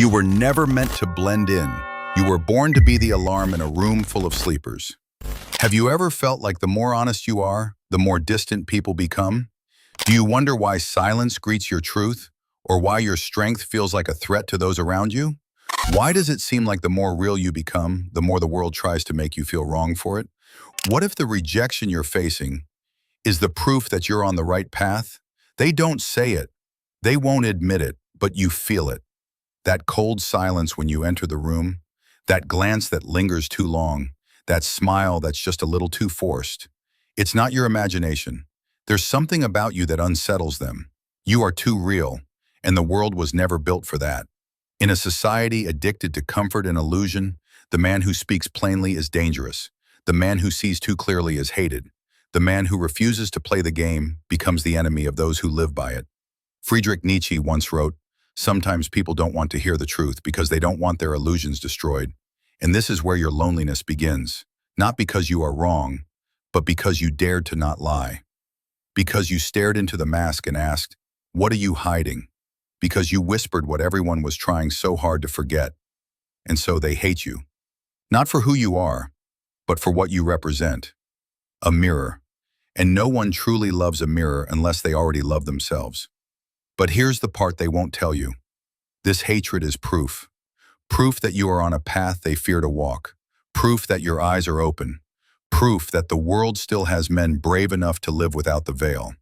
You were never meant to blend in. You were born to be the alarm in a room full of sleepers. Have you ever felt like the more honest you are, the more distant people become? Do you wonder why silence greets your truth, or why your strength feels like a threat to those around you? Why does it seem like the more real you become, the more the world tries to make you feel wrong for it? What if the rejection you're facing is the proof that you're on the right path? They don't say it, they won't admit it, but you feel it. That cold silence when you enter the room, that glance that lingers too long, that smile that's just a little too forced. It's not your imagination. There's something about you that unsettles them. You are too real, and the world was never built for that. In a society addicted to comfort and illusion, the man who speaks plainly is dangerous. The man who sees too clearly is hated. The man who refuses to play the game becomes the enemy of those who live by it. Friedrich Nietzsche once wrote, "Sometimes people don't want to hear the truth because they don't want their illusions destroyed. And this is where your loneliness begins. Not because you are wrong, but because you dared to not lie. Because you stared into the mask and asked, 'What are you hiding?' Because you whispered what everyone was trying so hard to forget. And so they hate you. Not for who you are, but for what you represent. A mirror. And no one truly loves a mirror unless they already love themselves. But here's the part they won't tell you. This hatred is proof. Proof that you are on a path they fear to walk. Proof that your eyes are open. Proof that the world still has men brave enough to live without the veil.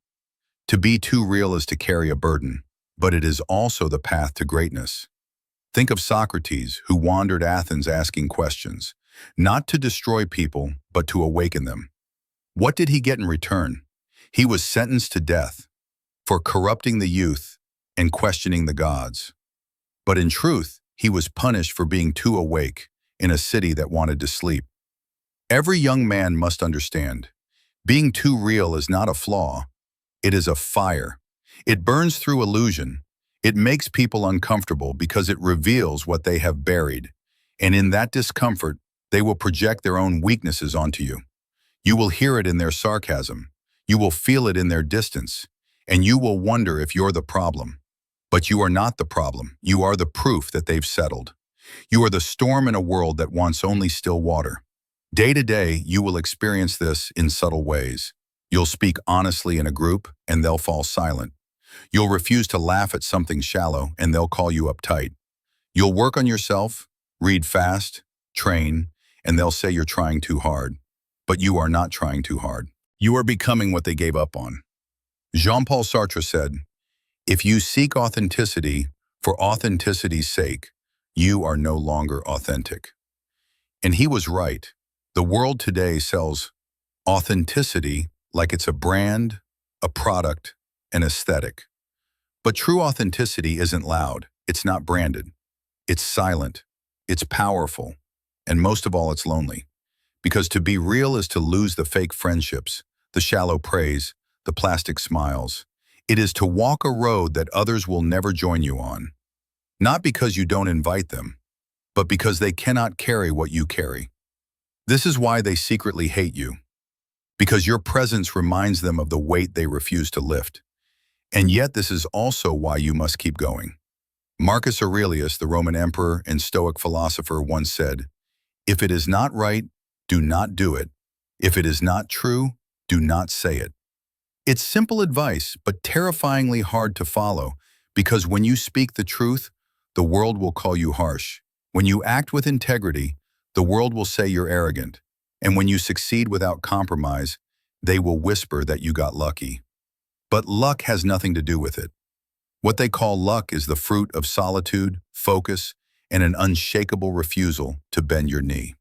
To be too real is to carry a burden, but it is also the path to greatness. Think of Socrates, who wandered Athens asking questions, not to destroy people, but to awaken them. What did he get in return? He was sentenced to death for corrupting the youth and questioning the gods. But in truth, he was punished for being too awake in a city that wanted to sleep. Every young man must understand, being too real is not a flaw, it is a fire. It burns through illusion. It makes people uncomfortable because it reveals what they have buried. And in that discomfort, they will project their own weaknesses onto you. You will hear it in their sarcasm. You will feel it in their distance. And you will wonder if you're the problem. But you are not the problem. You are the proof that they've settled. You are the storm in a world that wants only still water. Day to day, you will experience this in subtle ways. You'll speak honestly in a group, and they'll fall silent. You'll refuse to laugh at something shallow, and they'll call you uptight. You'll work on yourself, read fast, train, and they'll say you're trying too hard. But you are not trying too hard. You are becoming what they gave up on. Jean-Paul Sartre said, "If you seek authenticity for authenticity's sake, you are no longer authentic." And he was right. The world today sells authenticity like it's a brand, a product, an aesthetic. But true authenticity isn't loud. It's not branded. It's silent. It's powerful. And most of all, it's lonely. Because to be real is to lose the fake friendships, the shallow praise, the plastic smiles. It is to walk a road that others will never join you on. Not because you don't invite them, but because they cannot carry what you carry. This is why they secretly hate you. Because your presence reminds them of the weight they refuse to lift. And yet this is also why you must keep going. Marcus Aurelius, the Roman emperor and Stoic philosopher, once said, "If it is not right, do not do it. If it is not true, do not say it." It's simple advice, but terrifyingly hard to follow, because when you speak the truth, the world will call you harsh. When you act with integrity, the world will say you're arrogant. And when you succeed without compromise, they will whisper that you got lucky. But luck has nothing to do with it. What they call luck is the fruit of solitude, focus, and an unshakable refusal to bend your knee.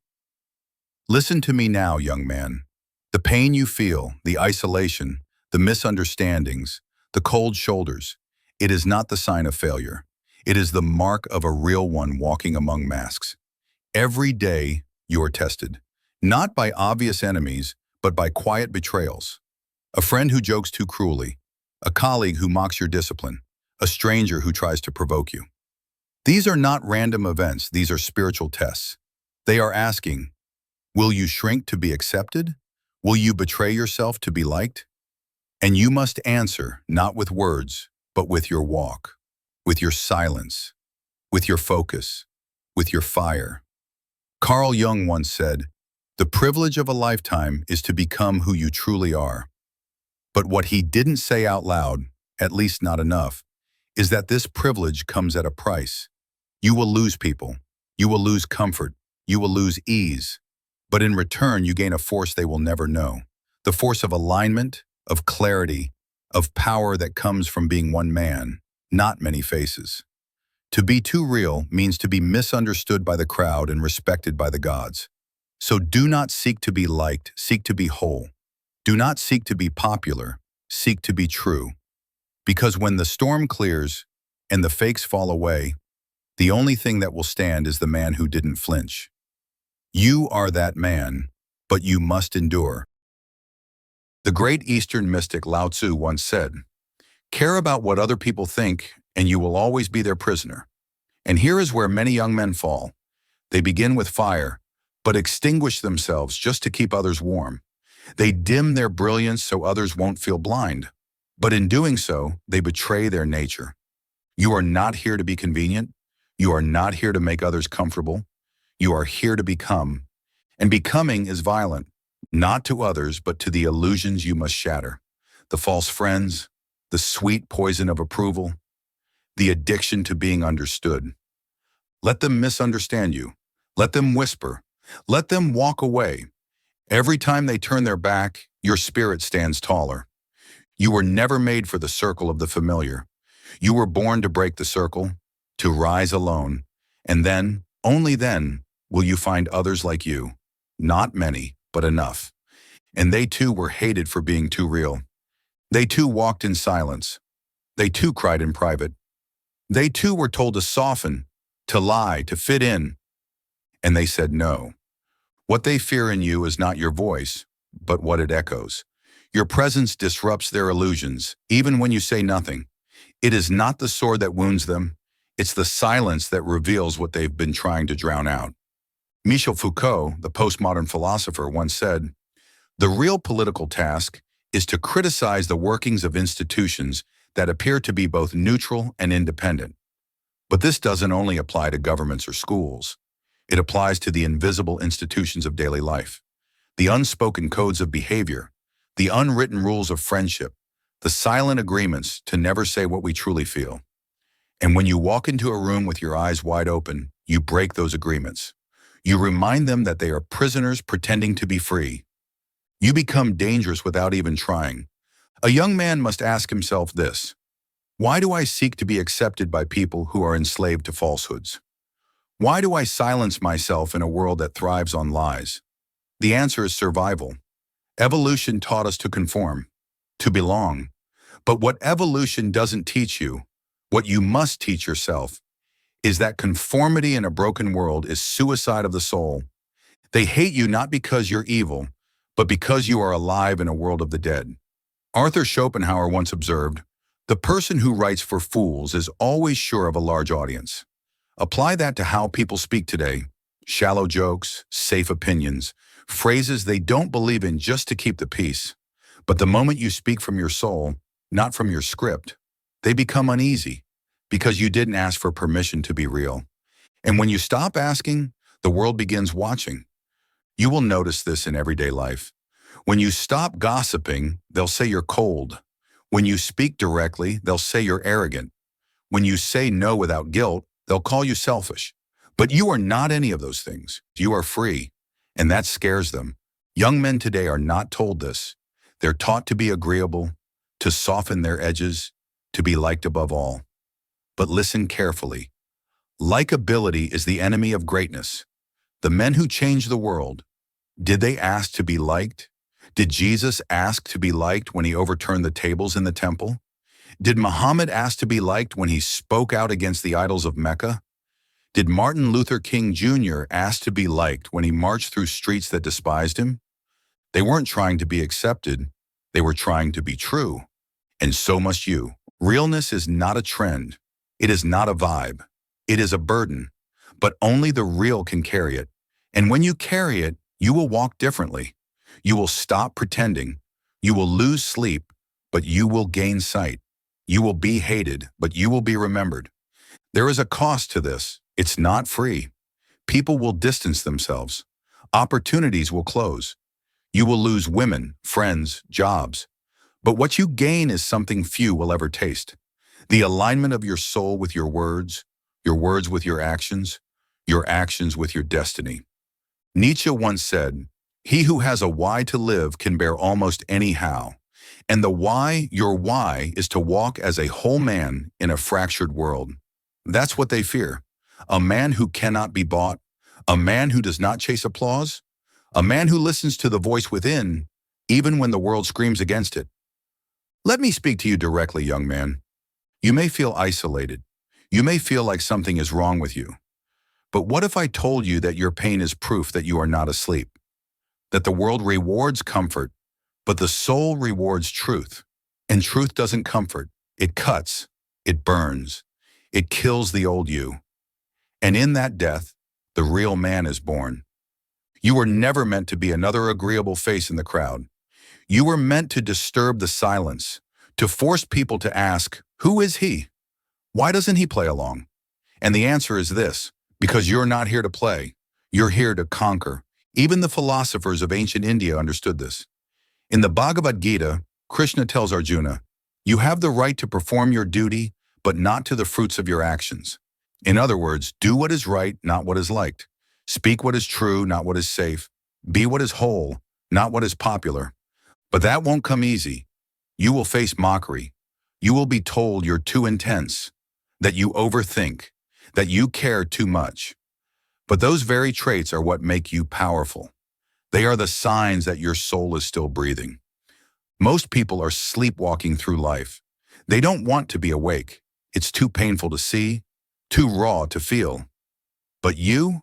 Listen to me now, young man. The pain you feel, the isolation, the misunderstandings, the cold shoulders, it is not the sign of failure. It is the mark of a real one walking among masks. Every day, you are tested, not by obvious enemies, but by quiet betrayals. A friend who jokes too cruelly, a colleague who mocks your discipline, a stranger who tries to provoke you. These are not random events, these are spiritual tests. They are asking, will you shrink to be accepted? Will you betray yourself to be liked? And you must answer, not with words, but with your walk, with your silence, with your focus, with your fire. Carl Jung once said, "The privilege of a lifetime is to become who you truly are." But what he didn't say out loud, at least not enough, is that this privilege comes at a price. You will lose people. You will lose comfort. You will lose ease. But in return, you gain a force they will never know. The force of alignment, of clarity, of power that comes from being one man, not many faces. To be too real means to be misunderstood by the crowd and respected by the gods. So do not seek to be liked, seek to be whole. Do not seek to be popular, seek to be true. Because when the storm clears and the fakes fall away, the only thing that will stand is the man who didn't flinch. You are that man, but you must endure. The great Eastern mystic Lao Tzu once said, "Care about what other people think, and you will always be their prisoner." And here is where many young men fall. They begin with fire, but extinguish themselves just to keep others warm. They dim their brilliance so others won't feel blind. But in doing so, they betray their nature. You are not here to be convenient. You are not here to make others comfortable. You are here to become. And becoming is violent, not to others, but to the illusions you must shatter. The false friends, the sweet poison of approval, the addiction to being understood. Let them misunderstand you. Let them whisper. Let them walk away. Every time they turn their back, your spirit stands taller. You were never made for the circle of the familiar. You were born to break the circle, to rise alone, and then, only then, will you find others like you. Not many, but enough. And they too were hated for being too real. They too walked in silence. They too cried in private. They too were told to soften, to lie, to fit in. And they said no. What they fear in you is not your voice, but what it echoes. Your presence disrupts their illusions, even when you say nothing. It is not the sword that wounds them. It's the silence that reveals what they've been trying to drown out. Michel Foucault, the postmodern philosopher, once said, "The real political task is to criticize the workings of institutions that appear to be both neutral and independent." But this doesn't only apply to governments or schools. It applies to the invisible institutions of daily life, the unspoken codes of behavior, the unwritten rules of friendship, the silent agreements to never say what we truly feel. And when you walk into a room with your eyes wide open, you break those agreements. You remind them that they are prisoners pretending to be free. You become dangerous without even trying. A young man must ask himself this: why do I seek to be accepted by people who are enslaved to falsehoods? Why do I silence myself in a world that thrives on lies? The answer is survival. Evolution taught us to conform, to belong. But what evolution doesn't teach you, what you must teach yourself, is that conformity in a broken world is suicide of the soul. They hate you not because you're evil, but because you are alive in a world of the dead. Arthur Schopenhauer once observed, "The person who writes for fools is always sure of a large audience." Apply that to how people speak today. Shallow jokes, safe opinions, phrases they don't believe in just to keep the peace. But the moment you speak from your soul, not from your script, they become uneasy because you didn't ask for permission to be real. And when you stop asking, the world begins watching. You will notice this in everyday life. When you stop gossiping, they'll say you're cold. When you speak directly, they'll say you're arrogant. When you say no without guilt, they'll call you selfish. But you are not any of those things. You are free, and that scares them. Young men today are not told this. They're taught to be agreeable, to soften their edges, to be liked above all. But listen carefully. Likability is the enemy of greatness. The men who changed the world, did they ask to be liked? Did Jesus ask to be liked when he overturned the tables in the temple? Did Muhammad ask to be liked when he spoke out against the idols of Mecca? Did Martin Luther King Jr. ask to be liked when he marched through streets that despised him? They weren't trying to be accepted. They were trying to be true. And so must you. Realness is not a trend. It is not a vibe. It is a burden. But only the real can carry it. And when you carry it, you will walk differently. You will stop pretending. You will lose sleep, but you will gain sight. You will be hated, but you will be remembered. There is a cost to this. It's not free. People will distance themselves. Opportunities will close. You will lose women, friends, jobs. But what you gain is something few will ever taste. The alignment of your soul with your words with your actions with your destiny. Nietzsche once said, "He who has a why to live can bear almost any how." And your why, is to walk as a whole man in a fractured world. That's what they fear. A man who cannot be bought, a man who does not chase applause, a man who listens to the voice within, even when the world screams against it. Let me speak to you directly, young man. You may feel isolated. You may feel like something is wrong with you. But what if I told you that your pain is proof that you are not asleep? That the world rewards comfort, but the soul rewards truth. And truth doesn't comfort. It cuts. It burns. It kills the old you. And in that death, the real man is born. You were never meant to be another agreeable face in the crowd. You were meant to disturb the silence, to force people to ask, who is he? Why doesn't he play along? And the answer is this: because you're not here to play. You're here to conquer. Even the philosophers of ancient India understood this. In the Bhagavad Gita, Krishna tells Arjuna, you have the right to perform your duty, but not to the fruits of your actions. In other words, do what is right, not what is liked. Speak what is true, not what is safe. Be what is whole, not what is popular. But that won't come easy. You will face mockery. You will be told you're too intense, that you overthink, that you care too much. But those very traits are what make you powerful. They are the signs that your soul is still breathing. Most people are sleepwalking through life. They don't want to be awake. It's too painful to see, too raw to feel. But you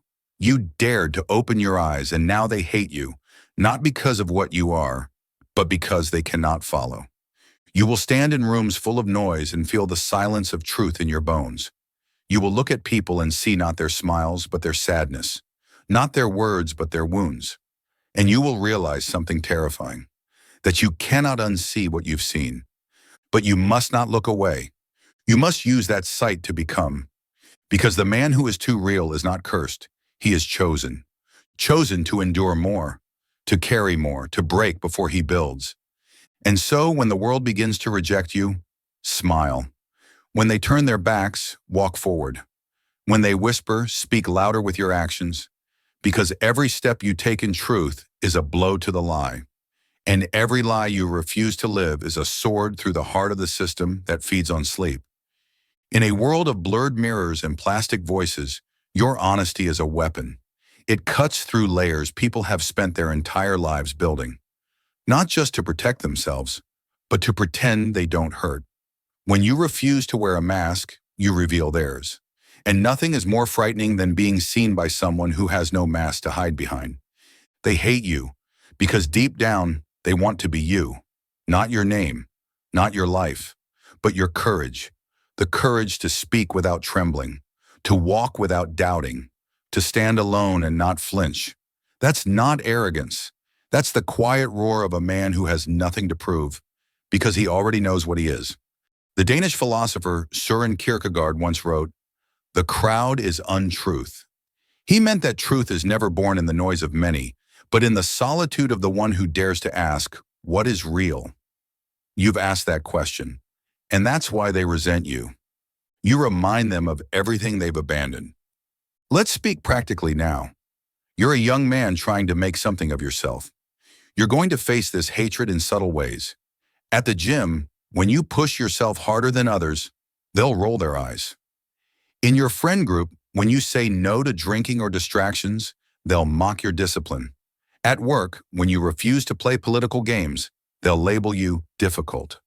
dared to open your eyes, and now they hate you, not because of what you are, but because they cannot follow. You will stand in rooms full of noise and feel the silence of truth in your bones. You will look at people and see not their smiles, but their sadness, not their words, but their wounds. And you will realize something terrifying, that you cannot unsee what you've seen. But you must not look away. You must use that sight to become. Because the man who is too real is not cursed. He is chosen. Chosen to endure more, to carry more, to break before he builds. And so when the world begins to reject you, smile. When they turn their backs, walk forward. When they whisper, speak louder with your actions. Because every step you take in truth is a blow to the lie. And every lie you refuse to live is a sword through the heart of the system that feeds on sleep. In a world of blurred mirrors and plastic voices, your honesty is a weapon. It cuts through layers people have spent their entire lives building. Not just to protect themselves, but to pretend they don't hurt. When you refuse to wear a mask, you reveal theirs. And nothing is more frightening than being seen by someone who has no mask to hide behind. They hate you because deep down, they want to be you. Not your name, not your life, but your courage. The courage to speak without trembling, to walk without doubting, to stand alone and not flinch. That's not arrogance. That's the quiet roar of a man who has nothing to prove, because he already knows what he is. The Danish philosopher Søren Kierkegaard once wrote, "The crowd is untruth." He meant that truth is never born in the noise of many, but in the solitude of the one who dares to ask, what is real? You've asked that question, and that's why they resent you. You remind them of everything they've abandoned. Let's speak practically now. You're a young man trying to make something of yourself. You're going to face this hatred in subtle ways. At the gym, when you push yourself harder than others, they'll roll their eyes. In your friend group, when you say no to drinking or distractions, they'll mock your discipline. At work, when you refuse to play political games, they'll label you difficult.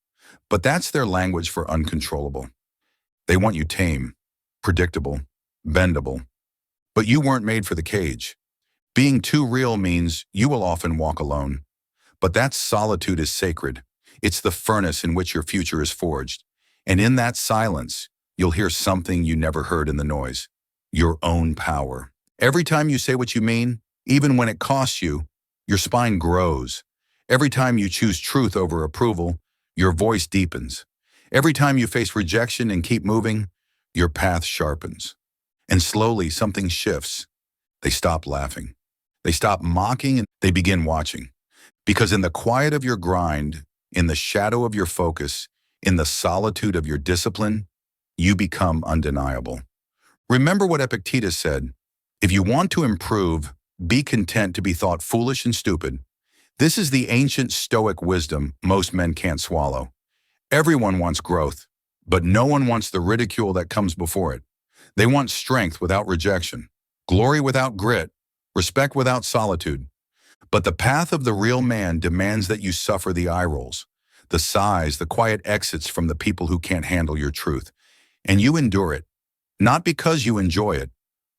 But that's their language for uncontrollable. They want you tame, predictable, bendable. But you weren't made for the cage. Being too real means you will often walk alone. But that solitude is sacred. It's the furnace in which your future is forged. And in that silence, you'll hear something you never heard in the noise. Your own power. Every time you say what you mean, even when it costs you, your spine grows. Every time you choose truth over approval, your voice deepens. Every time you face rejection and keep moving, Your path sharpens. And slowly something shifts. They stop laughing. They stop mocking and they begin watching. Because in the quiet of your grind, in the shadow of your focus, in the solitude of your discipline, you become undeniable. Remember what Epictetus said, if you want to improve, be content to be thought foolish and stupid. This is the ancient Stoic wisdom most men can't swallow. Everyone wants growth, but no one wants the ridicule that comes before it. They want strength without rejection, glory without grit, respect without solitude. But the path of the real man demands that you suffer the eye rolls, the sighs, the quiet exits from the people who can't handle your truth. And you endure it, not because you enjoy it,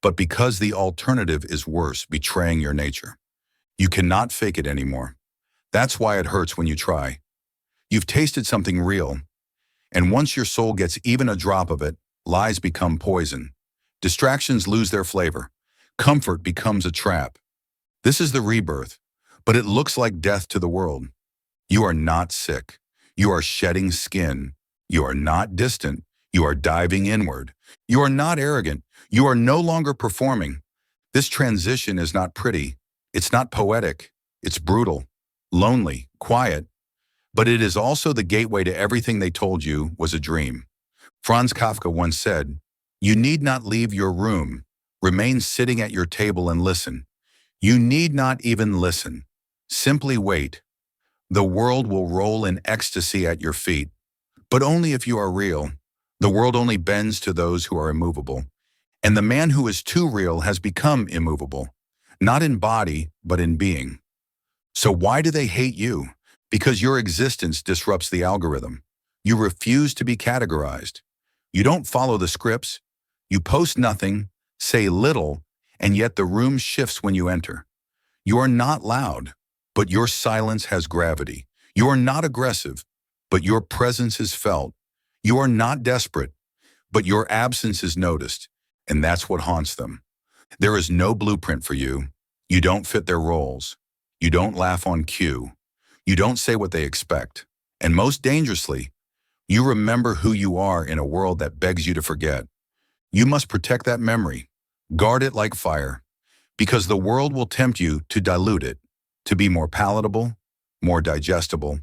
but because the alternative is worse, betraying your nature. You cannot fake it anymore. That's why it hurts when you try. You've tasted something real, and once your soul gets even a drop of it, lies become poison. Distractions lose their flavor. Comfort becomes a trap. This is the rebirth, but it looks like death to the world. You are not sick. You are shedding skin. You are not distant. You are diving inward. You are not arrogant. You are no longer performing. This transition is not pretty. It's not poetic. It's brutal, lonely, quiet. But it is also the gateway to everything they told you was a dream. Franz Kafka once said, "You need not leave your room. Remain sitting at your table and listen. You need not even listen. Simply wait. The world will roll in ecstasy at your feet, but only if you are real. The world only bends to those who are immovable. And the man who is too real has become immovable, not in body, but in being." So why do they hate you? Because your existence disrupts the algorithm. You refuse to be categorized. You don't follow the scripts. You post nothing, say little, and yet the room shifts when you enter. You are not loud, but your silence has gravity. You are not aggressive, but your presence is felt. You are not desperate, but your absence is noticed, and that's what haunts them. There is no blueprint for you. You don't fit their roles. You don't laugh on cue. You don't say what they expect. And most dangerously, you remember who you are in a world that begs you to forget. You must protect that memory. Guard it like fire, because the world will tempt you to dilute it, to be more palatable, more digestible.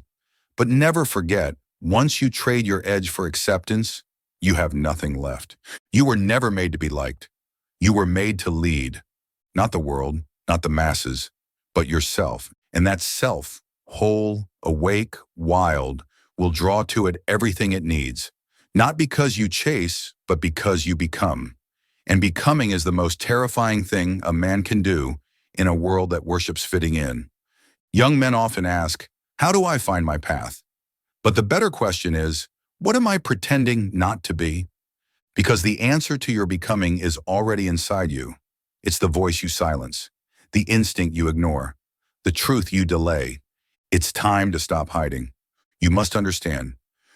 But never forget, once you trade your edge for acceptance, you have nothing left. You were never made to be liked. You were made to lead, not the world, not the masses, but yourself. And that self, whole, awake, wild, will draw to it everything it needs. Not because you chase, but because you become. And becoming is the most terrifying thing a man can do in a world that worships fitting in. Young men often ask, how do I find my path? But the better question is, what am I pretending not to be? Because the answer to your becoming is already inside you. It's the voice you silence, the instinct you ignore, the truth you delay. It's time to stop hiding. You must understand,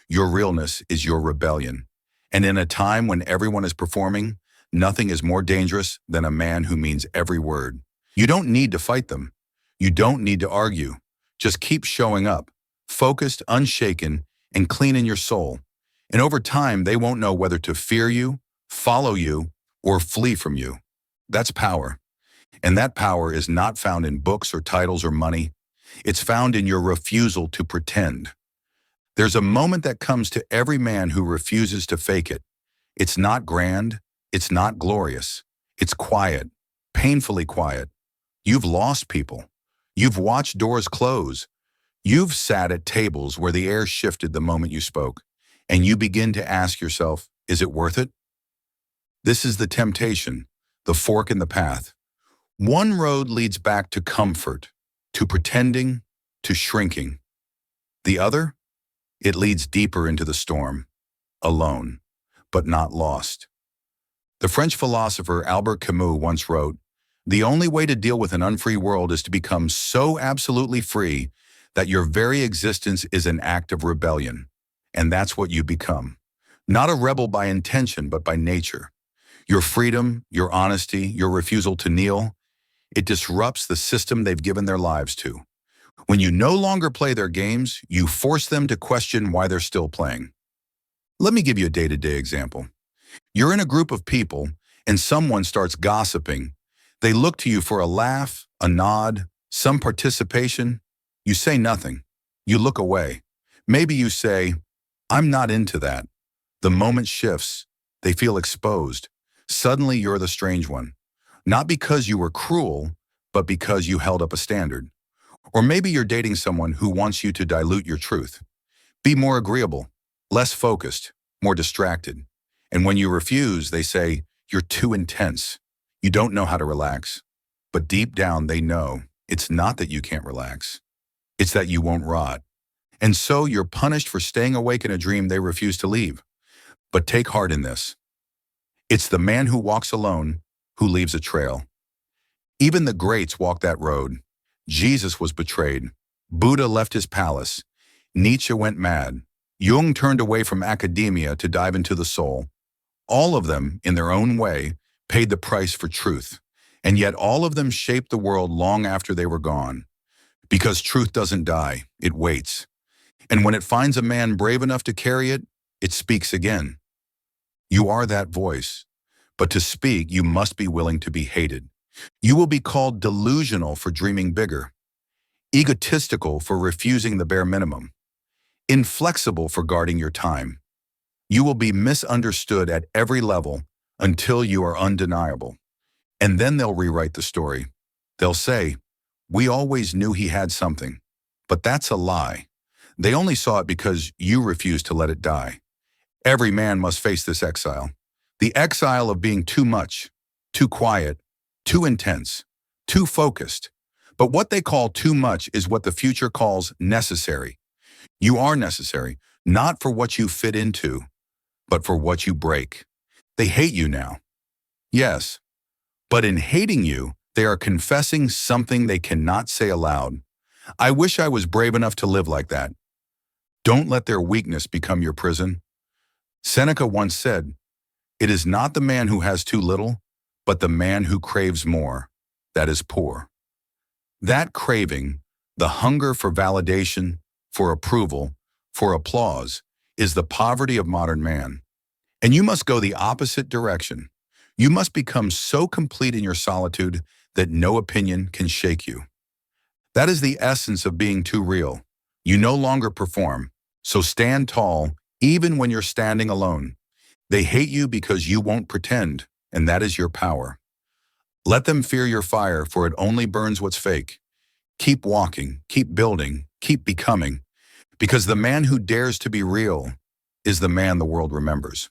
your realness is your rebellion. And in a time when everyone is performing, nothing is more dangerous than a man who means every word. You don't need to fight them. You don't need to argue. Just keep showing up, focused, unshaken, and clean in your soul. And over time, they won't know whether to fear you, follow you, or flee from you. That's power. And that power is not found in books or titles or money. It's found in your refusal to pretend. There's a moment that comes to every man who refuses to fake it. It's not grand. It's not glorious. It's quiet, painfully quiet. You've lost people. You've watched doors close. You've sat at tables where the air shifted the moment you spoke, and you begin to ask yourself, is it worth it? This is the temptation, the fork in the path. One road leads back to comfort, to pretending, to shrinking. The other? It leads deeper into the storm, alone, but not lost. The French philosopher Albert Camus once wrote, "The only way to deal with an unfree world is to become so absolutely free that your very existence is an act of rebellion." And that's what you become. Not a rebel by intention, but by nature. Your freedom, your honesty, your refusal to kneel, it disrupts the system they've given their lives to. When you no longer play their games, you force them to question why they're still playing. Let me give you a day-to-day example. You're in a group of people and someone starts gossiping. They look to you for a laugh, a nod, some participation. You say nothing. You look away. Maybe you say, I'm not into that. The moment shifts. They feel exposed. Suddenly you're the strange one. Not because you were cruel, but because you held up a standard. Or maybe you're dating someone who wants you to dilute your truth. Be more agreeable, less focused, more distracted. And when you refuse, they say, you're too intense. You don't know how to relax. But deep down, they know it's not that you can't relax. It's that you won't rot. And so you're punished for staying awake in a dream they refuse to leave. But take heart in this. It's the man who walks alone who leaves a trail. Even the greats walk that road. Jesus was betrayed. Buddha left his palace. Nietzsche went mad. Jung turned away from academia to dive into the soul. All of them, in their own way, paid the price for truth. And yet all of them shaped the world long after they were gone. Because truth doesn't die, it waits. And when it finds a man brave enough to carry it, it speaks again. You are that voice. But to speak, you must be willing to be hated. You will be called delusional for dreaming bigger, egotistical for refusing the bare minimum, inflexible for guarding your time. You will be misunderstood at every level until you are undeniable. And then they'll rewrite the story. They'll say, we always knew he had something, but that's a lie. They only saw it because you refused to let it die. Every man must face this exile. The exile of being too much, too quiet, too intense, too focused. But what they call too much is what the future calls necessary. You are necessary, not for what you fit into, but for what you break. They hate you now. Yes, but in hating you, they are confessing something they cannot say aloud. I wish I was brave enough to live like that. Don't let their weakness become your prison. Seneca once said, it is not the man who has too little, but the man who craves more, that is poor. That craving, the hunger for validation, for approval, for applause, is the poverty of modern man. And you must go the opposite direction. You must become so complete in your solitude that no opinion can shake you. That is the essence of being too real. You no longer perform, so stand tall even when you're standing alone. They hate you because you won't pretend, and that is your power. Let them fear your fire, for it only burns what's fake. Keep walking, keep building, keep becoming, because the man who dares to be real is the man the world remembers.